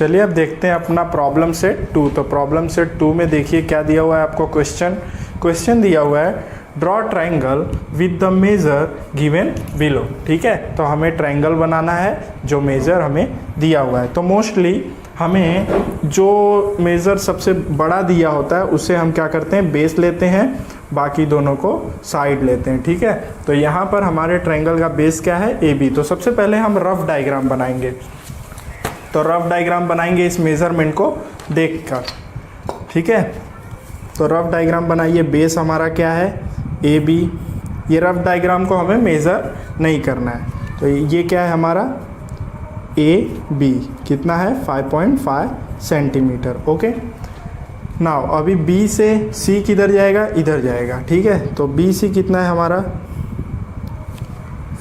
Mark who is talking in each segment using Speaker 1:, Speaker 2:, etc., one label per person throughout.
Speaker 1: चलिए अब देखते हैं अपना प्रॉब्लम सेट 2। तो प्रॉब्लम सेट 2 में देखिए क्या दिया हुआ है आपको। क्वेश्चन दिया हुआ है draw triangle with the measure given below. ठीक है, तो हमें ट्रायंगल बनाना है जो मेजर हमें दिया हुआ है। तो मोस्टली हमें जो मेजर सबसे बड़ा दिया होता है उससे हम क्या करते हैं, बेस लेते हैं, बाकी दोनों को साइड लेते हैं। ठीक है, तो यहाँ पर हमारे ट्रायंगल का बेस क्या है, ए बी। तो सबसे पहले हम रफ डायग्राम बनाएंगे। तो रफ डायग्राम बनाएंगे इस मेज़रमेंट को देखकर। ठीक है, तो रफ डायग्राम बनाइए। बेस हमारा क्या है, ए बी। ये रफ डायग्राम को हमें मेज़र नहीं करना है। तो ये क्या है हमारा ए बी, कितना है 5.5 सेंटीमीटर। ओके, नाउ अभी बी से सी किधर जाएगा, इधर जाएगा। ठीक है, तो बी सी कितना है हमारा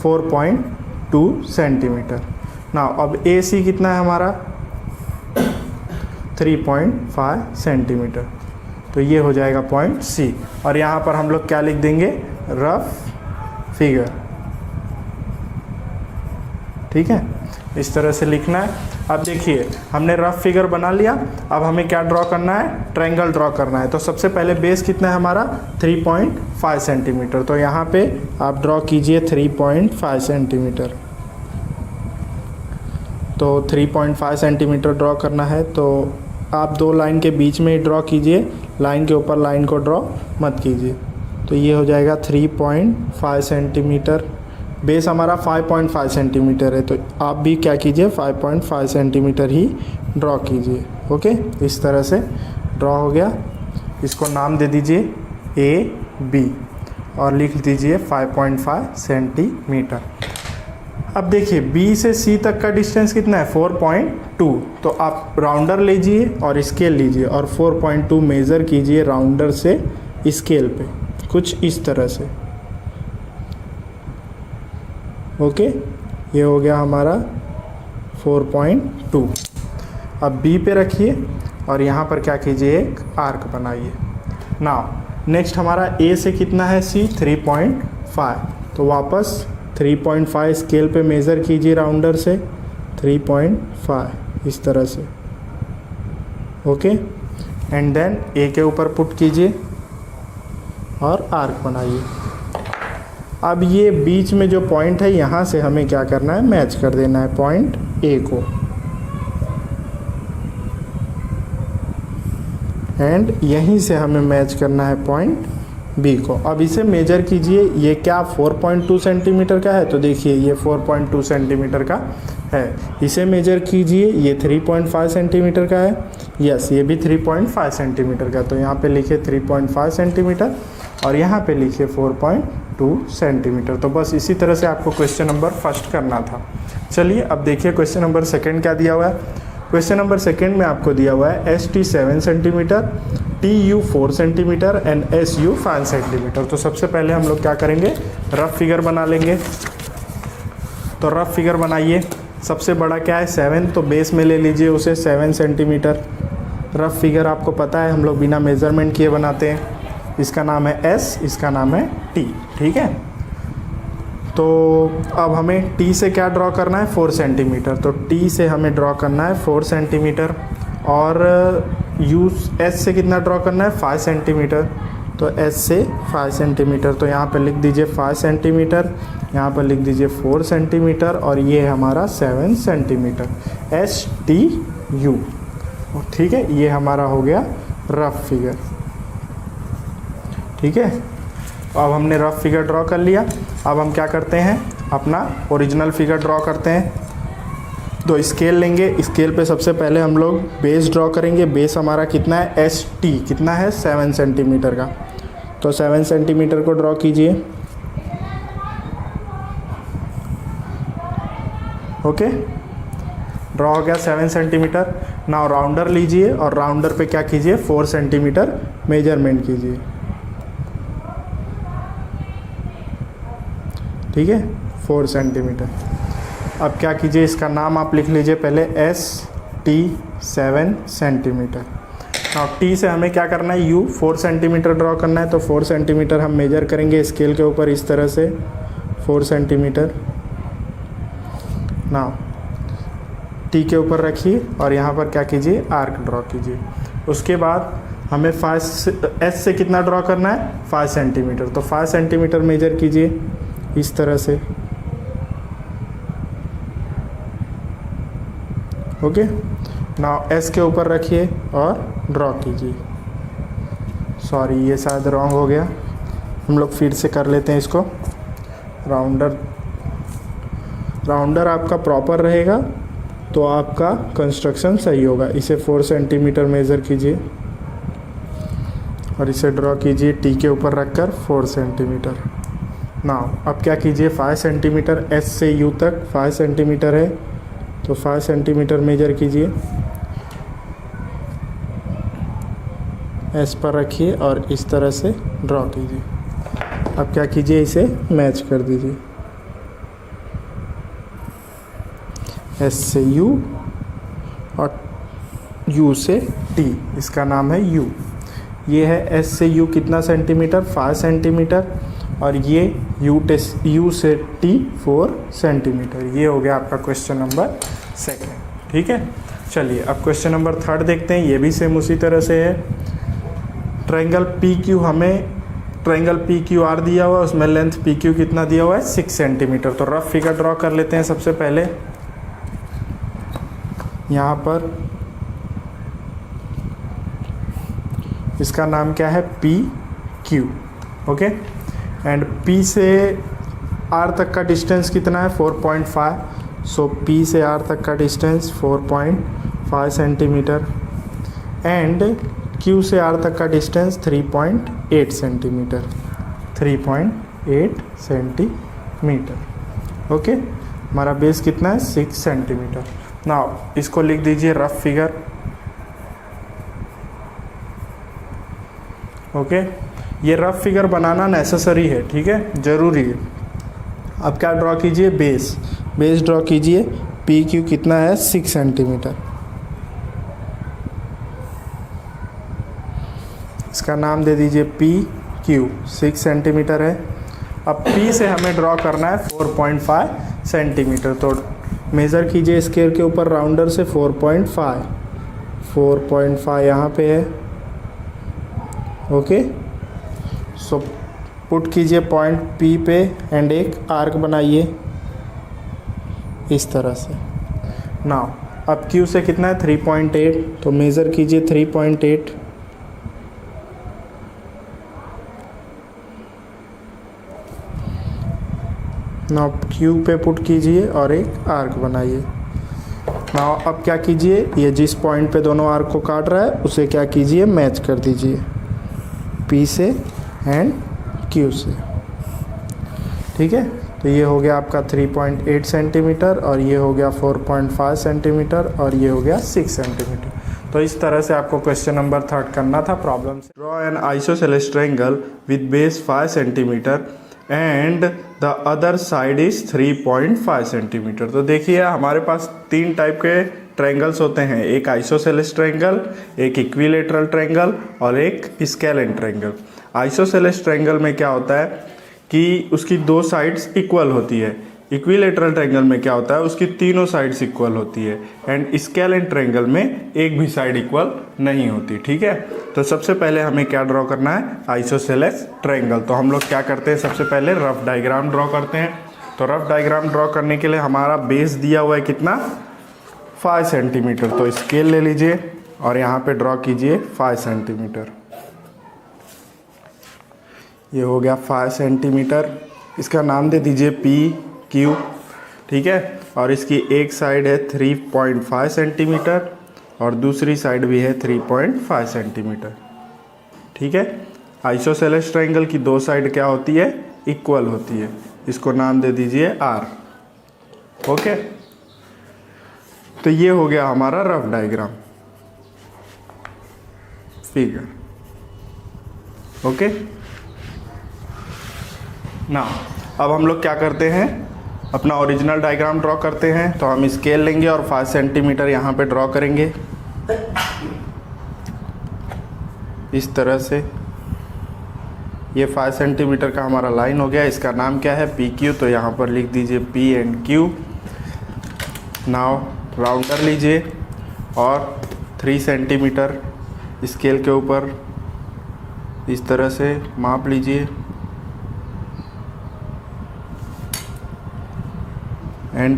Speaker 1: 4.2 सेंटीमीटर। नाउ अब ए सी कितना है हमारा 3.5 सेंटीमीटर। तो ये हो जाएगा पॉइंट सी। और यहाँ पर हम लोग क्या लिख देंगे, रफ फिगर। ठीक है, इस तरह से लिखना है। अब देखिए हमने रफ फिगर बना लिया। अब हमें क्या ड्रॉ करना है, ट्रायंगल ड्रॉ करना है। तो सबसे पहले बेस कितना है हमारा 3.5 सेंटीमीटर। तो यहाँ पे आप ड्रॉ कीजिए 3.5 सेंटीमीटर। तो 3.5 सेंटीमीटर ड्रॉ करना है। तो आप दो लाइन के बीच में ही ड्रॉ कीजिए, लाइन के ऊपर लाइन को ड्रॉ मत कीजिए। तो ये हो जाएगा 3.5 सेंटीमीटर। बेस हमारा 5.5 सेंटीमीटर है, तो आप भी क्या कीजिए 5.5 सेंटीमीटर ही ड्रॉ कीजिए। ओके, इस तरह से ड्रॉ हो गया। इसको नाम दे दीजिए ए बी और लिख दीजिए 5.5 सेंटीमीटर। अब देखिए बी से सी तक का डिस्टेंस कितना है 4.2। तो आप राउंडर लीजिए और स्केल लीजिए और 4.2 मेज़र कीजिए राउंडर से स्केल पे, कुछ इस तरह से। ओके, ये हो गया हमारा 4.2। अब बी पे रखिए और यहाँ पर क्या कीजिए, एक आर्क बनाइए। नाउ नेक्स्ट हमारा ए से कितना है सी 3.5। तो वापस 3.5 स्केल पे मेज़र कीजिए राउंडर से 3.5 इस तरह से। ओके, एंड देन ए के ऊपर पुट कीजिए और आर्क बनाइए। अब ये बीच में जो पॉइंट है यहाँ से हमें क्या करना है, मैच कर देना है पॉइंट ए को, एंड यहीं से हमें मैच करना है पॉइंट बी को। अब इसे मेजर कीजिए। ये क्या 4.2 सेंटीमीटर का है, तो देखिए ये 4.2 सेंटीमीटर का है। इसे मेजर कीजिए, ये 3.5 सेंटीमीटर का है। यस, ये भी 3.5 सेंटीमीटर का। तो यहाँ पे लिखिए 3.5 सेंटीमीटर और यहाँ पे लिखिए 4.2 सेंटीमीटर। तो बस इसी तरह से आपको क्वेश्चन नंबर फर्स्ट करना था। चलिए अब देखिए क्वेश्चन नंबर सेकेंड क्या दिया हुआ है। क्वेश्चन नंबर सेकेंड में आपको दिया हुआ है S T 7 centimetre, T U 4 centimetre and S U 5 centimetre. तो सबसे पहले हम लोग क्या करेंगे, रफ फिगर बना लेंगे। तो रफ फिगर बनाइए। सबसे बड़ा क्या है 7, तो बेस में ले लीजिए उसे 7 सेंटीमीटर। रफ फिगर आपको पता है हम लोग बिना मेज़रमेंट किए बनाते हैं। इसका नाम है एस, इसका नाम है टी। ठीक है, तो अब हमें टी से क्या ड्रॉ करना है 4 सेंटीमीटर। तो टी से हमें ड्रॉ करना है 4 सेंटीमीटर और यू एस से कितना ड्रॉ करना है 5 सेंटीमीटर। तो एस से 5 सेंटीमीटर। तो यहाँ पर लिख दीजिए 5 सेंटीमीटर, यहाँ पर लिख दीजिए 4 सेंटीमीटर और ये हमारा 7 सेंटीमीटर एस टी यू। ठीक है, ये हमारा हो गया रफ फिगर। ठीक है, अब हमने रफ फिगर ड्रॉ कर लिया। अब हम क्या करते हैं, अपना ओरिजिनल फिगर ड्रॉ करते हैं। तो स्केल लेंगे, स्केल पे सबसे पहले हम लोग बेस ड्रॉ करेंगे। बेस हमारा कितना है एस टी, कितना है 7 सेंटीमीटर का। तो 7 सेंटीमीटर को ड्रॉ कीजिए। ओके, ड्रॉ हो गया 7 सेंटीमीटर। नाउ राउंडर लीजिए और राउंडर पे क्या कीजिए 4 सेंटीमीटर मेजरमेंट कीजिए। ठीक है, 4 सेंटीमीटर। अब क्या कीजिए, इसका नाम आप लिख लीजिए पहले एस टी 7 सेंटीमीटर। अब टी से हमें क्या करना है, यू 4 सेंटीमीटर ड्रॉ करना है। तो 4 सेंटीमीटर हम मेजर करेंगे स्केल के ऊपर इस तरह से 4 सेंटीमीटर। नाउ टी के ऊपर रखिए और यहाँ पर क्या कीजिए, आर्क ड्रॉ कीजिए। उसके बाद हमें 5 एस से कितना ड्रॉ करना है, 5 सेंटीमीटर। तो 5 सेंटीमीटर मेजर कीजिए इस तरह से। ओके, नाउ एस के ऊपर रखिए और ड्रॉ कीजिए। सॉरी, ये शायद रॉन्ग हो गया, हम लोग फिर से कर लेते हैं इसको। राउंडर आपका प्रॉपर रहेगा तो आपका कंस्ट्रक्शन सही होगा। इसे 4 सेंटीमीटर मेज़र कीजिए और इसे ड्रॉ कीजिए टी के ऊपर रखकर 4 सेंटीमीटर। नाउ अब क्या कीजिए, 5 सेंटीमीटर एस से यू तक 5 सेंटीमीटर है तो 5 सेंटीमीटर मेजर कीजिए, एस पर रखिए और इस तरह से ड्रॉ कीजिए। अब क्या कीजिए, इसे मैच कर दीजिए, एस से यू और यू से टी, इसका नाम है यू। ये है एस से यू कितना सेंटीमीटर, 5 सेंटीमीटर, और ये यू से टी 4 सेंटीमीटर। ये हो गया आपका क्वेश्चन नंबर 2। ठीक है, चलिए अब क्वेश्चन नंबर 3 देखते हैं। ये भी सेम उसी तरह से है। ट्रायंगल पी क्यू, हमें ट्रायंगल पी क्यू आर दिया हुआ है, उसमें लेंथ पी क्यू कितना दिया हुआ है, 6 सेंटीमीटर। तो रफ फिगर ड्रॉ कर लेते हैं सबसे पहले। यहाँ पर इसका नाम क्या है, P Q. Okay, and P से आर तक का डिस्टेंस कितना है, 4.5। सो पी से आर तक का डिस्टेंस 4.5 सेंटीमीटर एंड क्यू से आर तक का डिस्टेंस 3.8 सेंटीमीटर। 3.8 सेंटीमीटर। ओके, हमारा बेस कितना है, 6 सेंटीमीटर। नाउ इसको लिख दीजिए रफ फिगर। ओके, ये रफ फिगर बनाना नेसेसरी है, ठीक है, ज़रूरी है। अब क्या ड्रॉ कीजिए, बेस ड्रॉ कीजिए। पी क्यू कितना है, 6 सेंटीमीटर। इसका नाम दे दीजिए पी क्यू, 6 सेंटीमीटर है। अब पी से हमें ड्रॉ करना है 4.5 सेंटीमीटर। तो मेज़र कीजिए स्केल के ऊपर राउंडर से 4.5 यहाँ पे है। ओके, सो पुट कीजिए पॉइंट पी पे एंड एक आर्क बनाइए इस तरह से। नाउ अब क्यू से कितना है, 3.8, तो मेज़र कीजिए 3.8। नाउ क्यू पे पुट कीजिए और एक आर्क बनाइए। नाउ अब क्या कीजिए, ये जिस पॉइंट पे दोनों आर्क को काट रहा है उसे क्या कीजिए, मैच कर दीजिए पी से एंड क्यू से। ठीक है, तो ये हो गया आपका 3.8 सेंटीमीटर और ये हो गया 4.5 सेंटीमीटर और ये हो गया 6 सेंटीमीटर। तो इस तरह से आपको क्वेश्चन नंबर 3 करना था प्रॉब्लम से। Draw an isosceles triangle with base 5 centimetre and the other side is 3.5 centimetre. तो देखिए हमारे पास 3 टाइप के ट्रायंगल्स होते हैं, एक आइसोसेलेस ट्रायंगल, एक इक्विलेटरल ट्रायंगल और एक स्केलेन ट्रायंगल। आइसोसेलेस ट्रायंगल में क्या होता है कि उसकी 2 साइड्स इक्वल होती है। इक्विलेटरल ट्रायंगल में क्या होता है, उसकी तीनों साइड्स इक्वल होती है। एंड स्केलेन ट्रायंगल में एक भी साइड इक्वल नहीं होती। ठीक है, तो सबसे पहले हमें क्या ड्रॉ करना है, आइसोसेलेस ट्रायंगल। तो हम लोग क्या करते हैं, सबसे पहले रफ डायग्राम ड्रॉ करते हैं। तो रफ डायग्राम ड्रॉ करने के लिए हमारा बेस दिया हुआ है कितना, 5 सेंटीमीटर। तो स्केल ले लीजिए और यहाँ पे ड्रॉ कीजिए 5 सेंटीमीटर। ये हो गया 5 सेंटीमीटर। इसका नाम दे दीजिए पी क्यू। ठीक है, और इसकी एक साइड है 3.5 सेंटीमीटर और दूसरी साइड भी है 3.5 सेंटीमीटर। ठीक है, आइसोसेलेस ट्रायंगल की 2 साइड क्या होती है, इक्वल होती है। इसको नाम दे दीजिए आर। ओके, तो ये हो गया हमारा रफ डायग्राम फिगर। ओके, ना अब हम लोग क्या करते हैं, अपना ओरिजिनल डायग्राम ड्रॉ करते हैं। तो हम स्केल लेंगे और 5 सेंटीमीटर यहाँ पे ड्रॉ करेंगे इस तरह से। ये 5 सेंटीमीटर का हमारा लाइन हो गया। इसका नाम क्या है, पी क्यू। तो यहाँ पर लिख दीजिए P and Q. Now rounder लीजिए और 3 सेंटीमीटर स्केल के ऊपर इस तरह से माप लीजिए एंड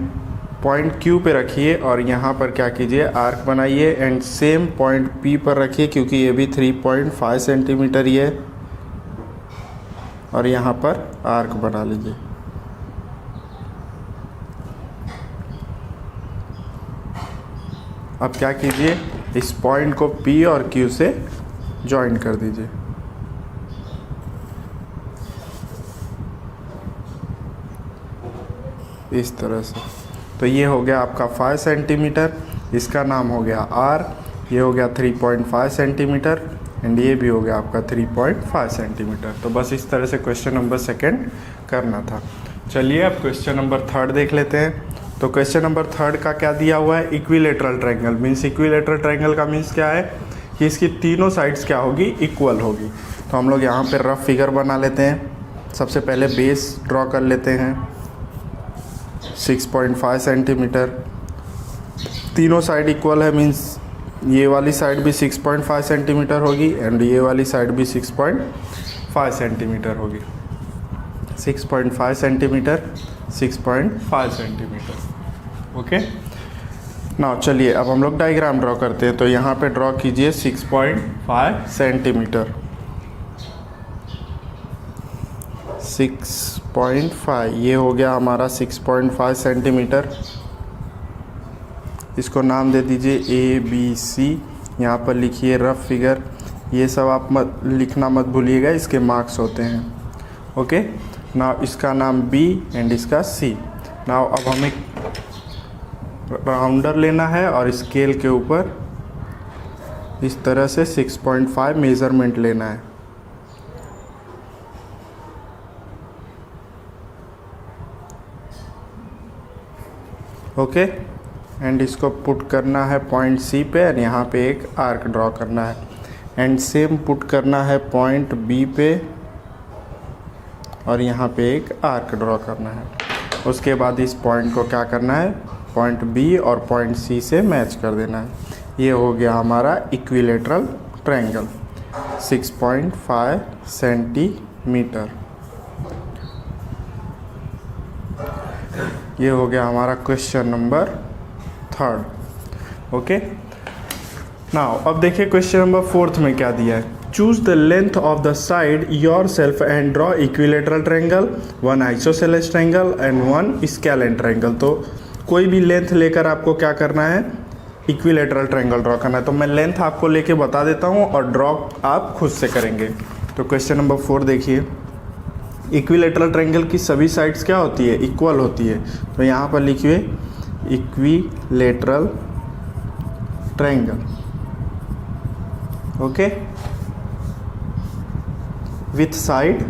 Speaker 1: पॉइंट Q पे रखिए और यहाँ पर क्या कीजिए, आर्क बनाइए एंड सेम पॉइंट P पर रखिए क्योंकि ये भी 3.5 सेंटीमीटर ही है और यहाँ पर आर्क बना लीजिए। अब क्या कीजिए, इस पॉइंट को P और Q से जॉइन कर दीजिए। इस तरह से। तो ये हो गया आपका 5 सेंटीमीटर, इसका नाम हो गया R, ये हो गया 3.5 सेंटीमीटर एंड ये भी हो गया आपका 3.5 सेंटीमीटर। तो बस इस तरह से क्वेश्चन नंबर 2 करना था। चलिए अब क्वेश्चन नंबर 3 देख लेते हैं। तो क्वेश्चन नंबर 3 का क्या दिया हुआ है, equilateral triangle. Means equilateral triangle का मीन्स क्या है कि इसकी तीनों साइड्स क्या होगी, इक्वल होगी। तो हम लोग यहाँ पे रफ फिगर बना लेते हैं। सबसे पहले बेस ड्रॉ कर लेते हैं 6.5 सेंटीमीटर। तीनों साइड इक्वल है, मीन्स ये वाली साइड भी 6.5 सेंटीमीटर होगी एंड ये वाली साइड भी 6.5 सेंटीमीटर होगी। 6.5 सेंटीमीटर, 6.5 सेंटीमीटर। ओके, नाउ चलिए अब हम लोग डायग्राम ड्रॉ करते हैं। तो यहाँ पे ड्रॉ कीजिए 6.5 सेंटीमीटर, 6.5, ये हो गया हमारा 6.5 सेंटीमीटर। इसको नाम दे दीजिए ABC। यहाँ पर लिखिए रफ फिगर। ये सब आप लिखना मत भूलिएगा, इसके मार्क्स होते हैं। ओके, नाउ इसका नाम B एंड इसका C। नाउ अब हमें राउंडर लेना है और स्केल के ऊपर इस तरह से 6.5 मेज़रमेंट लेना है। ओके, एंड इसको पुट करना है पॉइंट C पे और यहाँ पे एक आर्क ड्रॉ करना है एंड सेम पुट करना है पॉइंट B पे और यहाँ पे एक आर्क ड्रॉ करना है। उसके बाद इस पॉइंट को क्या करना है, पॉइंट B और पॉइंट C से मैच कर देना है। ये हो गया हमारा इक्विलेटरल ट्रायंगल 6.5 सेंटीमीटर। ये हो गया हमारा क्वेश्चन नंबर 3। ओके, नाउ अब देखिए क्वेश्चन नंबर 4 में क्या दिया है। Choose the length of the side your self and draw equilateral triangle, 1 isosceles triangle and 1 scalene triangle. तो कोई भी लेंथ लेकर आपको क्या करना है, इक्विलेटरल ट्रायंगल ड्रॉ करना है। तो मैं लेंथ आपको लेके बता देता हूँ और ड्रॉ आप खुद से करेंगे। तो क्वेश्चन नंबर 4 देखिए, इक्विलेटरल ट्रायंगल की सभी साइड्स क्या होती है, इक्वल होती है। तो यहाँ पर लिखिए equilateral triangle. Okay, with side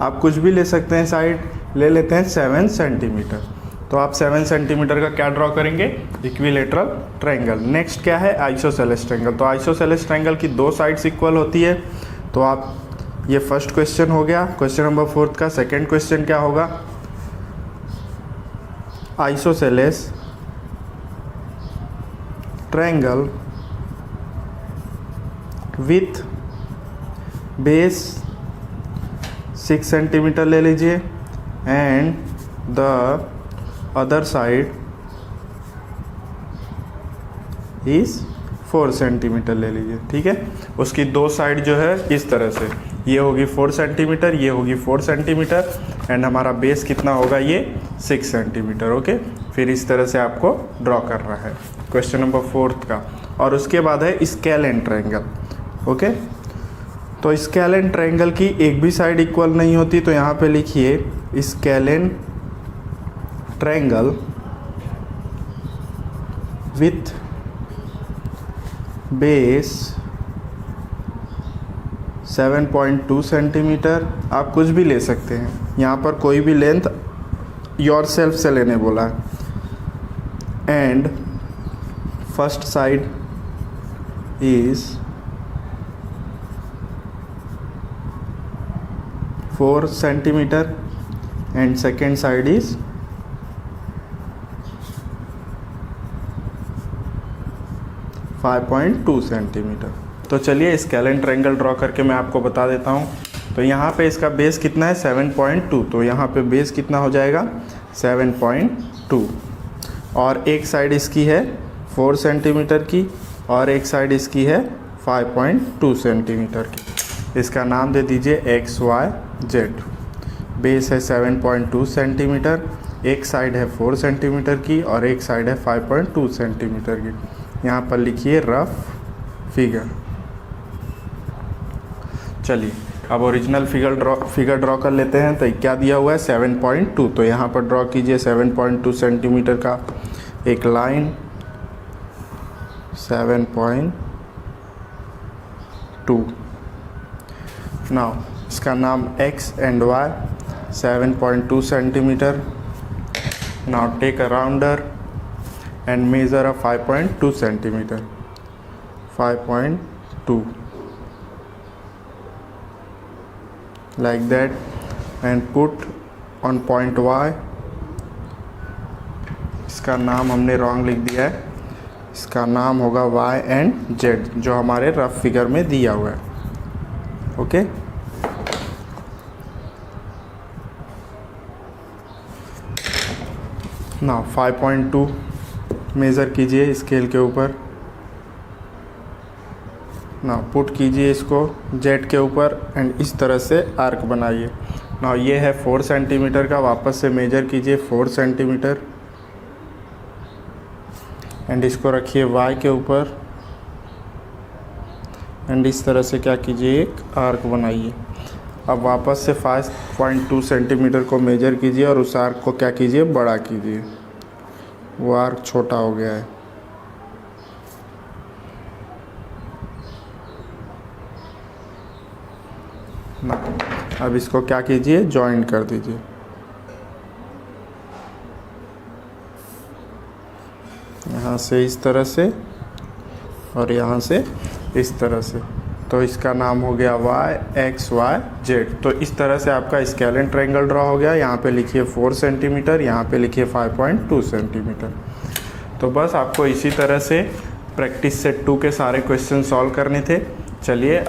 Speaker 1: आप कुछ भी ले सकते हैं, साइड ले लेते हैं 7 सेंटीमीटर। तो आप 7 सेंटीमीटर का क्या ड्रॉ करेंगे, इक्विलेटरल ट्रायंगल। नेक्स्ट क्या है, आइसोसेलेस ट्रायंगल। तो आइसोसेलेस ट्रायंगल की 2 साइड्स इक्वल होती है। तो आप, ये फर्स्ट क्वेश्चन हो गया। क्वेश्चन नंबर 4 का सेकंड क्वेश्चन क्या होगा, isosceles triangle with base 6 centimetre ले लीजिए and the other side is 4 centimetre ले लीजिए। ठीक है, उसकी 2 साइड जो है इस तरह से, ये होगी 4 सेंटीमीटर, ये होगी 4 सेंटीमीटर एंड हमारा बेस कितना होगा, ये 6 सेंटीमीटर। ओके, फिर इस तरह से आपको ड्रॉ करना है क्वेश्चन नंबर 4 का। और उसके बाद है स्केलेन ट्रायंगल। ओके, तो स्केलेन ट्रायंगल की एक भी साइड इक्वल नहीं होती। तो यहाँ पे लिखिए scalene triangle with base 7.2 centimetre. आप कुछ भी ले सकते हैं, यहाँ पर कोई भी लेंथ योर सेल्फ से लेने बोला है। And first side is 4 centimetre and second side is 5.2 centimetre. तो चलिए स्केलेन ट्रायंगल ड्रॉ करके मैं आपको बता देता हूँ। तो यहाँ पे इसका बेस कितना है 7.2, तो यहाँ पे बेस कितना हो जाएगा 7.2, और एक साइड इसकी है 4 सेंटीमीटर की और एक साइड इसकी है 5.2 सेंटीमीटर की। इसका नाम दे दीजिए XYZ। बेस है 7.2 सेंटीमीटर, एक साइड है 4 सेंटीमीटर की और एक साइड है 5.2 सेंटीमीटर की। यहाँ पर लिखिए रफ फिगर। चलिए अब ओरिजिनल फिगर ड्रॉ कर लेते हैं। तो क्या दिया हुआ है 7.2, तो यहाँ पर ड्रॉ कीजिए 7.2 सेंटीमीटर का एक लाइन 7.2। नाउ इसका नाम X and Y 7.2 centimetre. Now take a rounder and measure a 5.2 centimeter, 5.2 like that, and put on point Y। इसका नाम हमने रॉन्ग लिख दिया है, इसका नाम होगा Y एंड Z जो हमारे रफ फिगर में दिया हुआ है। ओके, ना 5.2 मेज़र कीजिए स्केल के ऊपर। ना पुट कीजिए इसको जेट के ऊपर एंड इस तरह से आर्क बनाइए। ना ये है 4 सेंटीमीटर का, वापस से मेजर कीजिए 4 सेंटीमीटर एंड इसको रखिए वाई के ऊपर एंड इस तरह से क्या कीजिए एक आर्क बनाइए। अब वापस से 5.2 सेंटीमीटर को मेजर कीजिए और उस आर्क को क्या कीजिए बड़ा कीजिए, वो आर्क छोटा हो गया है। ना अब इसको क्या कीजिए जॉइन कर दीजिए। यहाँ से इस तरह से और यहाँ से इस तरह से, तो इसका नाम हो गया YXYZ। तो इस तरह से आपका स्केलेन ट्रायंगल ड्रॉ हो गया। यहाँ पे लिखिए 4 सेंटीमीटर, यहाँ पे लिखिए 5.2 सेंटीमीटर। तो बस आपको इसी तरह से प्रैक्टिस सेट 2 के सारे क्वेश्चन सॉल्व करने थे। चलिए अब